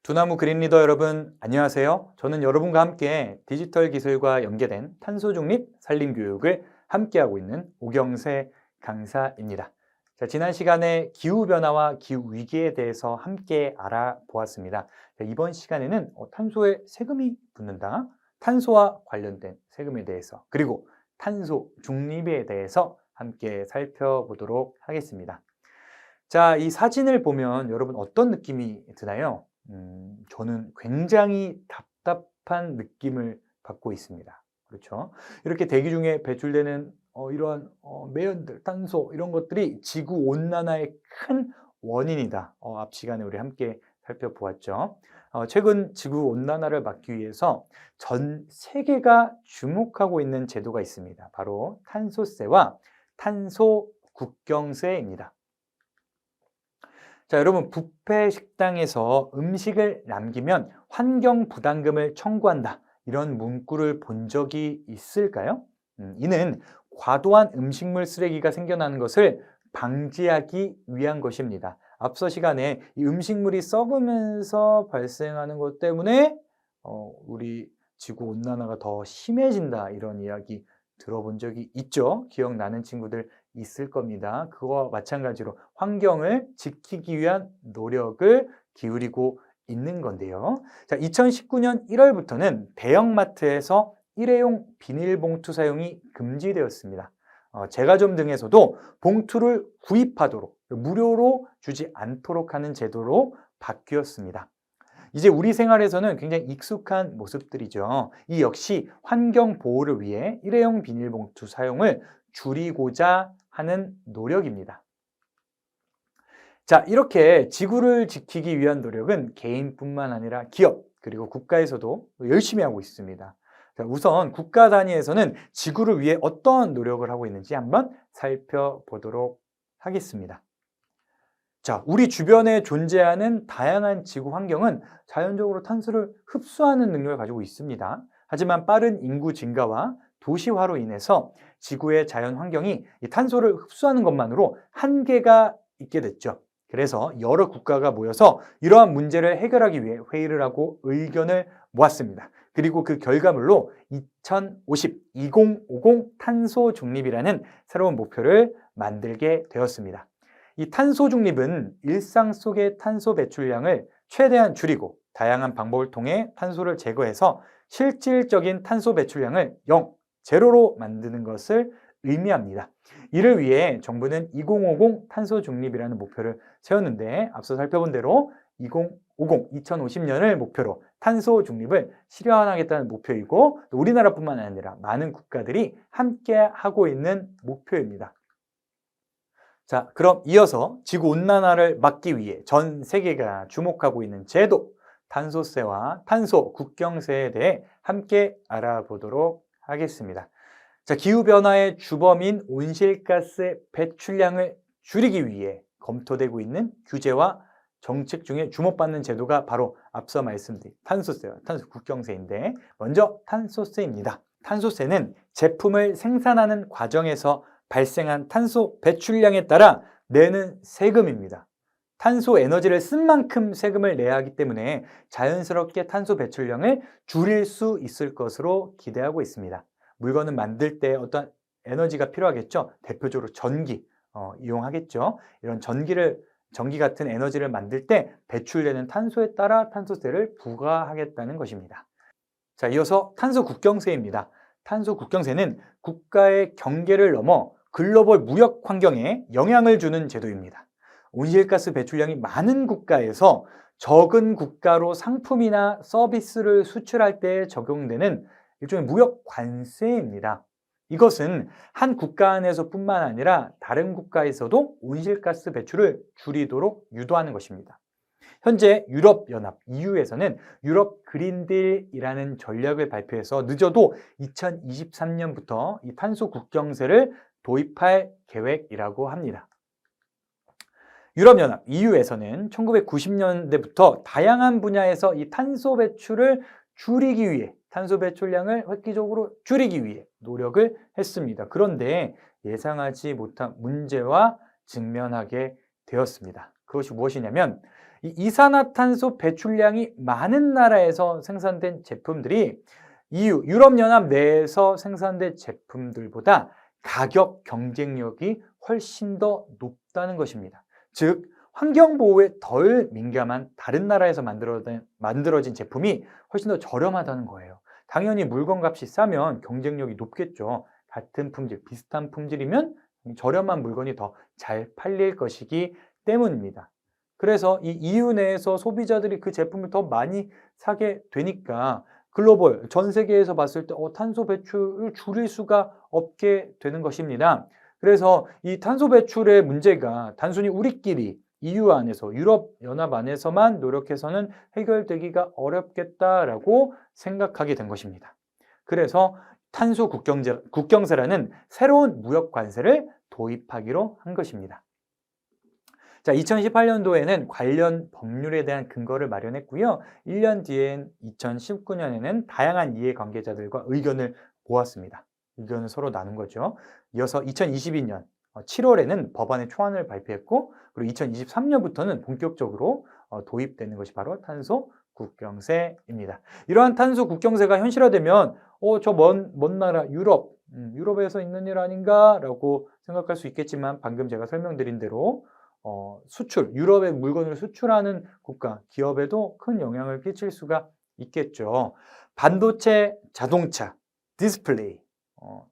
두나무 그린리더 여러분 안녕하세요. 저는 여러분과 함께 디지털 기술과 연계된 탄소 중립 산림 교육을 함께하고 있는 오경세 강사입니다. 자, 지난 시간에 기후 변화와 기후 위기에 대해서 함께 알아보았습니다. 자, 이번 시간에는 탄소에 세금이 붙는다, 탄소와 관련된 세금에 대해서, 그리고 탄소 중립에 대해서 함께 살펴보도록 하겠습니다. 자, 이 사진을 보면 여러분 어떤 느낌이 드나요? 저는 굉장히 답답한 느낌을 받고 있습니다. 그렇죠? 이렇게 대기 중에 배출되는 이러한 매연들, 탄소 이런 것들이 지구 온난화의 큰 원인이다. 앞 시간에 우리 함께 살펴보았죠. 최근 지구 온난화를 막기 위해서 전 세계가 주목하고 있는 제도가 있습니다. 바로 탄소세와 탄소 국경세입니다. 자, 여러분, 뷔페 식당에서 음식을 남기면 환경 부담금을 청구한다, 이런 문구를 본 적이 있을까요? 이는 과도한 음식물 쓰레기가 생겨나는 것을 방지하기 위한 것입니다. 앞서 시간에 이 음식물이 썩으면서 발생하는 것 때문에 우리 지구 온난화가 더 심해진다, 이런 이야기 들어본 적이 있죠? 기억나는 친구들 있을 겁니다. 그거와 마찬가지로 환경을 지키기 위한 노력을 기울이고 있는 건데요. 자, 2019년 1월부터는 대형마트에서 일회용 비닐봉투 사용이 금지되었습니다. 제과점 등에서도 봉투를 구입하도록, 무료로 주지 않도록 하는 제도로 바뀌었습니다. 이제 우리 생활에서는 굉장히 익숙한 모습들이죠. 이 역시 환경 보호를 위해 일회용 비닐봉투 사용을 줄이고자 하는 노력입니다. 자, 이렇게 지구를 지키기 위한 노력은 개인뿐만 아니라 기업, 그리고 국가에서도 열심히 하고 있습니다. 자, 우선 국가 단위에서는 지구를 위해 어떤 노력을 하고 있는지 한번 살펴보도록 하겠습니다. 자, 우리 주변에 존재하는 다양한 지구 환경은 자연적으로 탄소를 흡수하는 능력을 가지고 있습니다. 하지만 빠른 인구 증가와 도시화로 인해서 지구의 자연 환경이 이 탄소를 흡수하는 것만으로 한계가 있게 됐죠. 그래서 여러 국가가 모여서 이러한 문제를 해결하기 위해 회의를 하고 의견을 모았습니다. 그리고 그 결과물로 2050 탄소 중립이라는 새로운 목표를 만들게 되었습니다. 이 탄소 중립은 일상 속의 탄소 배출량을 최대한 줄이고 다양한 방법을 통해 탄소를 제거해서 실질적인 탄소 배출량을 0로 만드는 것을 의미합니다. 이를 위해 정부는 2050 탄소 중립이라는 목표를 세웠는데, 앞서 살펴본 대로 2050년을 목표로 탄소 중립을 실현하겠다는 목표이고, 또 우리나라뿐만 아니라 많은 국가들이 함께 하고 있는 목표입니다. 자, 그럼 이어서 지구온난화를 막기 위해 전 세계가 주목하고 있는 제도, 탄소세와 탄소 국경세에 대해 함께 알아보도록 하겠습니다. 자, 기후변화의 주범인 온실가스 배출량을 줄이기 위해 검토되고 있는 규제와 정책 중에 주목받는 제도가 바로 앞서 말씀드린 탄소세와 탄소 국경세인데, 먼저 탄소세입니다. 탄소세는 제품을 생산하는 과정에서 발생한 탄소 배출량에 따라 내는 세금입니다. 탄소 에너지를 쓴 만큼 세금을 내야 하기 때문에 자연스럽게 탄소 배출량을 줄일 수 있을 것으로 기대하고 있습니다. 물건을 만들 때 어떤 에너지가 필요하겠죠. 대표적으로 전기 이용하겠죠. 이런 전기 같은 에너지를 만들 때 배출되는 탄소에 따라 탄소세를 부과하겠다는 것입니다. 자, 이어서 탄소 국경세입니다. 탄소 국경세는 국가의 경계를 넘어 글로벌 무역 환경에 영향을 주는 제도입니다. 온실가스 배출량이 많은 국가에서 적은 국가로 상품이나 서비스를 수출할 때 적용되는 일종의 무역 관세입니다. 이것은 한 국가 안에서뿐만 아니라 다른 국가에서도 온실가스 배출을 줄이도록 유도하는 것입니다. 현재 유럽연합 EU에서는 유럽 그린딜이라는 전략을 발표해서 늦어도 2023년부터 이 탄소 국경세를 도입할 계획이라고 합니다. 유럽연합 EU에서는 1990년대부터 다양한 분야에서 이 탄소 배출을 줄이기 위해, 탄소 배출량을 획기적으로 줄이기 위해 노력을 했습니다. 그런데 예상하지 못한 문제와 직면하게 되었습니다. 그것이 무엇이냐면 이 이산화탄소 배출량이 많은 나라에서 생산된 제품들이 EU, 유럽연합 내에서 생산된 제품들보다 가격 경쟁력이 훨씬 더 높다는 것입니다. 즉, 환경보호에 덜 민감한 다른 나라에서 만들어진 제품이 훨씬 더 저렴하다는 거예요. 당연히 물건값이 싸면 경쟁력이 높겠죠. 같은 품질, 비슷한 품질이면 저렴한 물건이 더 잘 팔릴 것이기 때문입니다. 그래서 이 EU 내에서 소비자들이 그 제품을 더 많이 사게 되니까 글로벌, 전 세계에서 봤을 때 탄소 배출을 줄일 수가 없게 되는 것입니다. 그래서 이 탄소 배출의 문제가 단순히 우리끼리 EU 안에서, 유럽연합 안에서만 노력해서는 해결되기가 어렵겠다라고 생각하게 된 것입니다. 그래서 탄소 국경세라는 새로운 무역 관세를 도입하기로 한 것입니다. 자, 2018년도에는 관련 법률에 대한 근거를 마련했고요. 1년 뒤엔 2019년에는 다양한 이해관계자들과 의견을 모았습니다. 의견을 서로 나눈 거죠. 이어서 2022년 7월에는 법안의 초안을 발표했고, 그리고 2023년부터는 본격적으로 도입되는 것이 바로 탄소 국경세입니다. 이러한 탄소 국경세가 현실화되면 저 먼 나라 유럽에서 있는 일 아닌가라고 생각할 수 있겠지만, 방금 제가 설명드린 대로 유럽의 물건을 수출하는 국가, 기업에도 큰 영향을 끼칠 수가 있겠죠. 반도체, 자동차, 디스플레이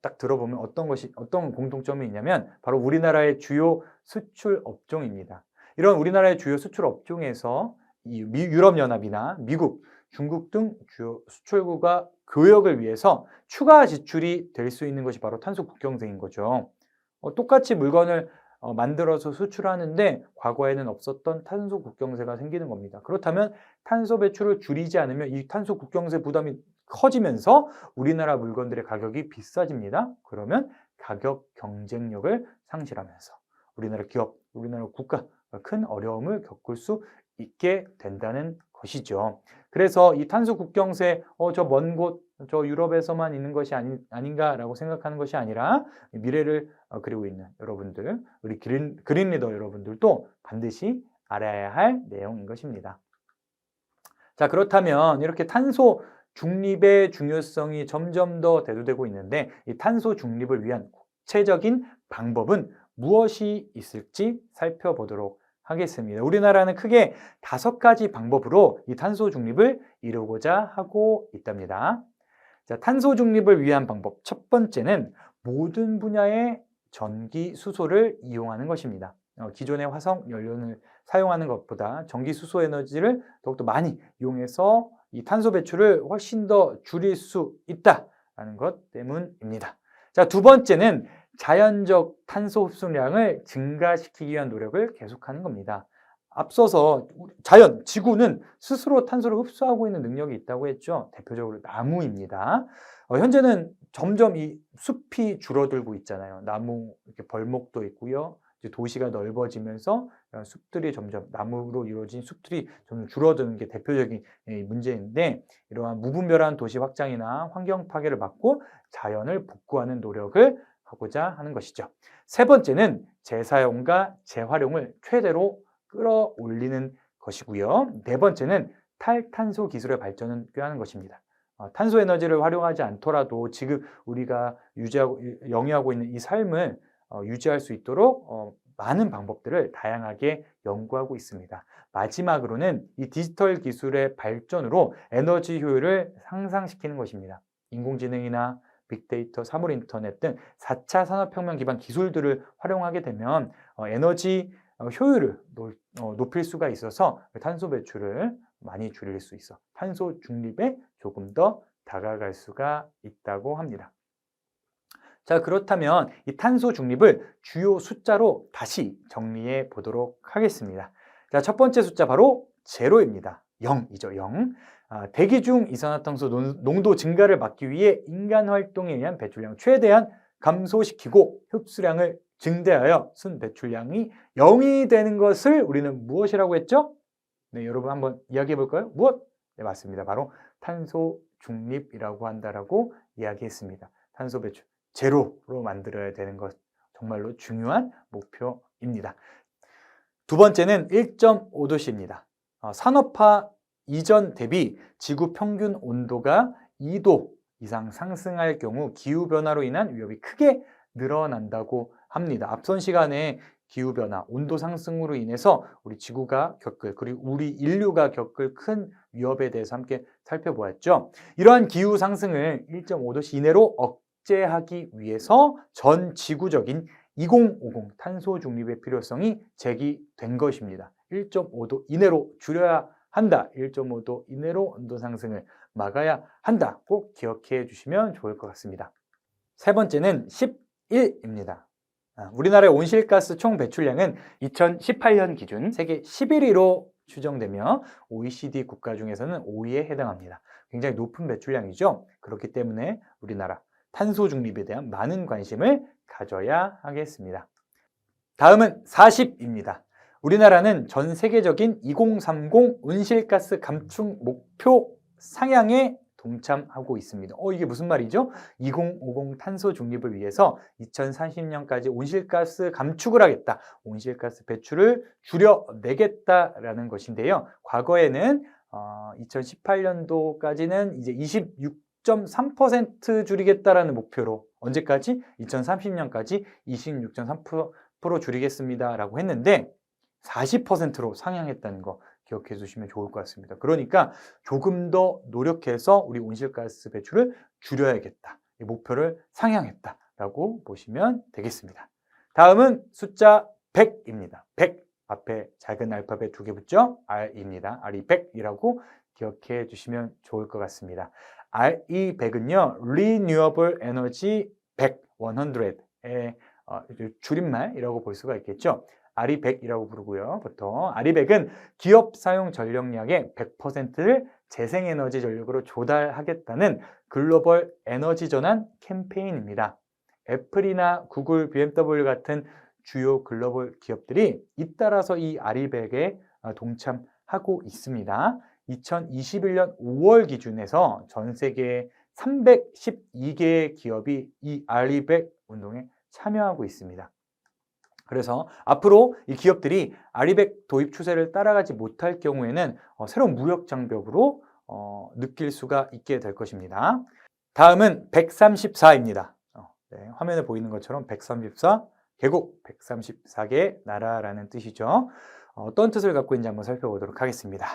딱 들어보면 어떤 공통점이 있냐면 바로 우리나라의 주요 수출 업종입니다. 이런 우리나라의 주요 수출 업종에서 유럽연합이나 미국, 중국 등 주요 수출국가 교역을 위해서 추가 지출이 될 수 있는 것이 바로 탄소 국경세인 거죠. 똑같이 물건을 만들어서 수출하는데 과거에는 없었던 탄소 국경세가 생기는 겁니다. 그렇다면 탄소 배출을 줄이지 않으면 이 탄소 국경세 부담이 커지면서 우리나라 물건들의 가격이 비싸집니다. 그러면 가격 경쟁력을 상실하면서 우리나라 기업, 우리나라 국가가 큰 어려움을 겪을 수 있게 된다는 것이죠. 그래서 이 탄소 국경세, 저 먼 곳, 저 유럽에서만 있는 것이 아닌가라고 생각하는 것이 아니라 미래를 그리고 있는 여러분들, 우리 그린 리더 여러분들도 반드시 알아야 할 내용인 것입니다. 자, 그렇다면 이렇게 탄소 중립의 중요성이 점점 더 대두되고 있는데, 이 탄소 중립을 위한 구체적인 방법은 무엇이 있을지 살펴보도록 하겠습니다. 우리나라는 크게 5가지 방법으로 이 탄소 중립을 이루고자 하고 있답니다. 자, 탄소 중립을 위한 방법 첫 번째는 모든 분야의 전기 수소를 이용하는 것입니다. 기존의 화석 연료를 사용하는 것보다 전기 수소 에너지를 더욱더 많이 이용해서 이 탄소 배출을 훨씬 더 줄일 수 있다는 것 때문입니다. 자, 두 번째는 자연적 탄소 흡수량을 증가시키기 위한 노력을 계속하는 겁니다. 앞서서 지구는 스스로 탄소를 흡수하고 있는 능력이 있다고 했죠. 대표적으로 나무입니다. 현재는 점점 이 숲이 줄어들고 있잖아요. 나무 이렇게 벌목도 있고요. 이제 도시가 넓어지면서 숲들이 점점 나무로 이루어진 숲들이 점점 줄어드는 게 대표적인 문제인데, 이러한 무분별한 도시 확장이나 환경 파괴를 막고 자연을 복구하는 노력을 하고자 하는 것이죠. 세 번째는 재사용과 재활용을 최대로 끌어올리는 것이고요. 네 번째는 탈탄소 기술의 발전을 꾀하는 것입니다. 탄소 에너지를 활용하지 않더라도 지금 우리가 영위하고 있는 이 삶을 유지할 수 있도록 많은 방법들을 다양하게 연구하고 있습니다. 마지막으로는 이 디지털 기술의 발전으로 에너지 효율을 상승시키는 것입니다. 인공지능이나 빅데이터, 사물 인터넷 등 4차 산업혁명 기반 기술들을 활용하게 되면 에너지 효율을 높일 수가 있어서 탄소 배출을 많이 줄일 수 있어 탄소 중립에 조금 더 다가갈 수가 있다고 합니다. 자, 그렇다면 이 탄소 중립을 주요 숫자로 다시 정리해 보도록 하겠습니다. 자, 첫 번째 숫자 바로 제로입니다. 0이죠, 0. 대기 중 이산화탄소 농도 증가를 막기 위해 인간 활동에 의한 배출량을 최대한 감소시키고 흡수량을 증대하여 순 배출량이 0이 되는 것을 우리는 무엇이라고 했죠? 네, 여러분 한번 이야기해 볼까요? 무엇? 네, 맞습니다. 바로 탄소 중립이라고 한다라고 이야기했습니다. 탄소 배출 제로로 만들어야 되는 것, 정말로 중요한 목표입니다. 두 번째는 1.5도씨입니다. 산업화 이전 대비 지구 평균 온도가 2도 이상 상승할 경우 기후변화로 인한 위협이 크게 늘어난다고 합니다. 앞선 시간에 기후변화, 온도 상승으로 인해서 우리 지구가 겪을, 그리고 우리 인류가 겪을 큰 위협에 대해서 함께 살펴보았죠. 이러한 기후 상승을 1.5도씨 이내로 억제하기 위해서 전 지구적인 2050 탄소 중립의 필요성이 제기된 것입니다. 1.5도 이내로 줄여야 한다. 1.5도 이내로 온도 상승을 막아야 한다. 꼭 기억해 주시면 좋을 것 같습니다. 세 번째는 11입니다. 우리나라의 온실가스 총 배출량은 2018년 기준 세계 11위로 추정되며 OECD 국가 중에서는 5위에 해당합니다. 굉장히 높은 배출량이죠. 그렇기 때문에 우리나라 탄소 중립에 대한 많은 관심을 가져야 하겠습니다. 다음은 40입니다. 우리나라는 전 세계적인 2030 온실가스 감축 목표 상향에 동참하고 있습니다. 이게 무슨 말이죠? 2050 탄소 중립을 위해서 2030년까지 온실가스 감축을 하겠다. 온실가스 배출을 줄여내겠다라는 것인데요. 과거에는 2018년도까지는 이제 26.3% 줄이겠다라는 목표로 언제까지? 2030년까지 26.3% 줄이겠습니다라고 했는데 40%로 상향했다는 거 기억해 주시면 좋을 것 같습니다. 그러니까 조금 더 노력해서 우리 온실가스 배출을 줄여야겠다. 이 목표를 상향했다라고 보시면 되겠습니다. 다음은 숫자 100입니다. 100 앞에 작은 알파벳 2개 붙죠? R입니다. R이 100이라고 기억해 주시면 좋을 것 같습니다. RE 100은요. Renewable Energy 100, 100의 줄임말이라고 볼 수가 있겠죠. RE100이라고 부르고요. 보통 RE100은 기업 사용 전력량의 100%를 재생에너지 전력으로 조달하겠다는 글로벌 에너지 전환 캠페인입니다. 애플이나 구글, BMW 같은 주요 글로벌 기업들이 잇따라서 이 RE100에 동참하고 있습니다. 2021년 5월 기준에서 전 세계 312개의 기업이 이 RE100 운동에 참여하고 있습니다. 그래서 앞으로 이 기업들이 RE100 도입 추세를 따라가지 못할 경우에는 새로운 무역 장벽으로 느낄 수가 있게 될 것입니다. 다음은 134입니다. 네, 화면에 보이는 것처럼 134 개국, 134개의 나라라는 뜻이죠. 어떤 뜻을 갖고 있는지 한번 살펴보도록 하겠습니다.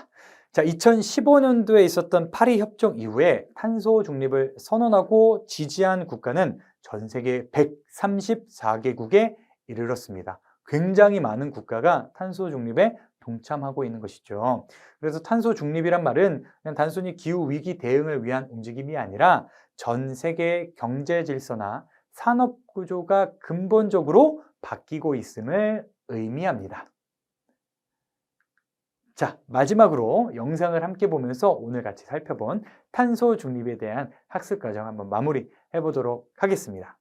자, 2015년도에 있었던 파리 협정 이후에 탄소 중립을 선언하고 지지한 국가는 전 세계 134개국에 이르렀습니다. 굉장히 많은 국가가 탄소 중립에 동참하고 있는 것이죠. 그래서 탄소 중립이란 말은 그냥 단순히 기후 위기 대응을 위한 움직임이 아니라 전 세계 경제 질서나 산업 구조가 근본적으로 바뀌고 있음을 의미합니다. 자, 마지막으로 영상을 함께 보면서 오늘 같이 살펴본 탄소 중립에 대한 학습 과정 한번 마무리해 보도록 하겠습니다.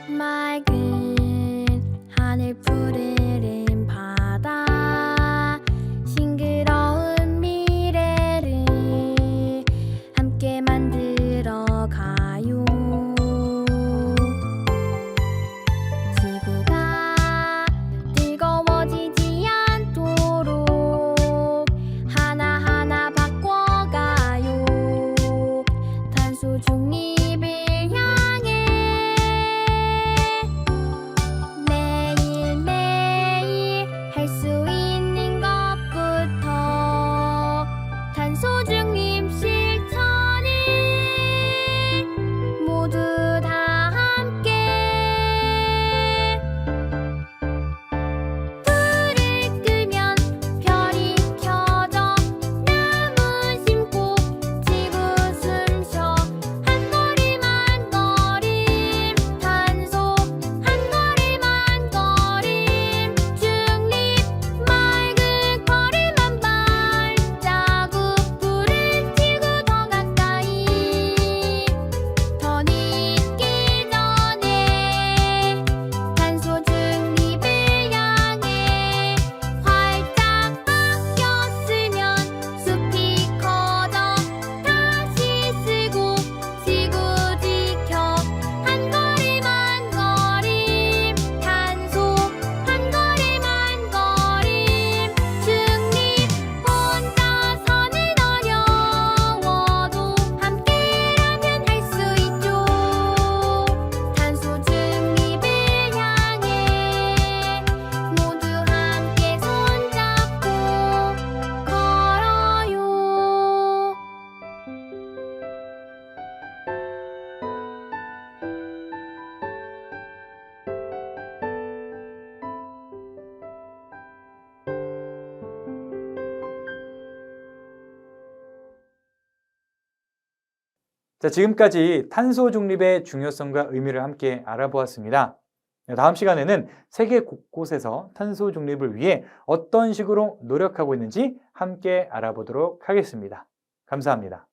맑은 하늘 푸르른 바다 싱그러운 미래를 함께 만들어 가요. 자, 지금까지 탄소 중립의 중요성과 의미를 함께 알아보았습니다. 다음 시간에는 세계 곳곳에서 탄소 중립을 위해 어떤 식으로 노력하고 있는지 함께 알아보도록 하겠습니다. 감사합니다.